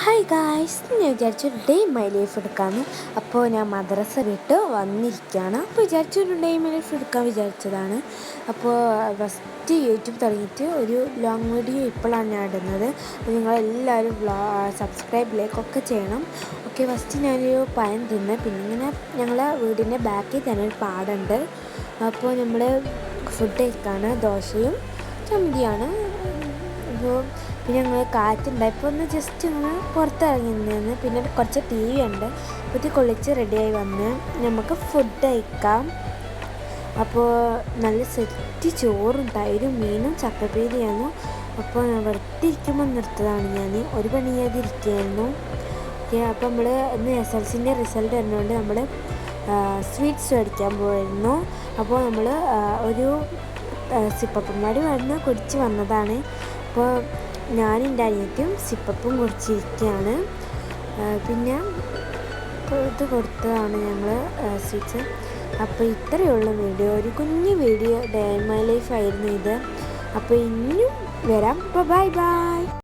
Hi guys, ഞാൻ വിചാരിച്ചൊരു day my life എടുക്കാമെന്ന്. അപ്പോൾ ഞാൻ മദ്രസ വിട്ട് വന്നിരിക്കുകയാണ്. അപ്പോൾ വിചാരിച്ചൊരു ഡേ മൈ ലൈഫ് എടുക്കാൻ വിചാരിച്ചതാണ്. അപ്പോൾ ഫസ്റ്റ് യൂട്യൂബ് തുടങ്ങിയിട്ട് ഒരു ലോങ് വീഡിയോ ഇപ്പോഴാണ് ഞാൻ ഇടുന്നത്. അപ്പോൾ നിങ്ങളെല്ലാവരും സബ്സ്ക്രൈബ് ലൈക്കൊക്കെ ചെയ്യണം. ഓക്കെ, ഫസ്റ്റ് ഞാനൊരു പഴം തിന്ന്, പിന്നെ ഇങ്ങനെ ഞങ്ങളെ വീടിൻ്റെ ബാക്കിൽ തന്നെ ഒരു പാടുണ്ട്. അപ്പോൾ നമ്മൾ ഫുഡ് കഴിക്കാണ്, ദോശയും ചമ്മന്തിയാണ്. അപ്പോൾ പിന്നെ ഞങ്ങൾ കാറ്റുണ്ടായപ്പോൾ ഒന്ന് ജസ്റ്റ് ഒന്ന് പുറത്തിറങ്ങി നിന്ന്, പിന്നെ കുറച്ച് ടി വി ഉണ്ട്. അപ്പോൾ ഇത് കുളിച്ച് റെഡിയായി വന്ന് നമുക്ക് ഫുഡ് കഴിക്കാം. അപ്പോൾ നല്ല സെറ്റ് ചോറും തൈരും മീനും ചക്കപ്പേരിയായിരുന്നു. അപ്പോൾ ഞാൻ വെറുതെ ഇരിക്കുമ്പോൾ നിർത്തതാണ്, ഞാൻ ഒരു പണി ചെയ്യാതിരിക്കുകയായിരുന്നു. അപ്പോൾ നമ്മൾ ഇന്ന് SLCൻ്റെ റിസൾട്ട് വരുന്നതുകൊണ്ട് നമ്മൾ സ്വീറ്റ്സ് മേടിക്കാൻ പോയിരുന്നു. അപ്പോൾ നമ്മൾ ഒരു സിപ്പപ്പന്മാർ വന്ന് കുടിച്ച് വന്നതാണ്. അപ്പോൾ ഞാനും എൻ്റെ അനിയത്തിയും സിപ്പപ്പും കുടിച്ചിരിക്കുകയാണ്. പിന്നെ ഇത് കൊടുത്തതാണ് ഞങ്ങൾ സ്വീറ്റ്സ്. അപ്പോൾ ഇത്രയുള്ള വീഡിയോ, ഒരു കുഞ്ഞു വീഡിയോ ഡേ മൈ ലൈഫ് ആയിരുന്നു ഇത്. അപ്പോൾ ഇനിയും വരാം. Bye bye.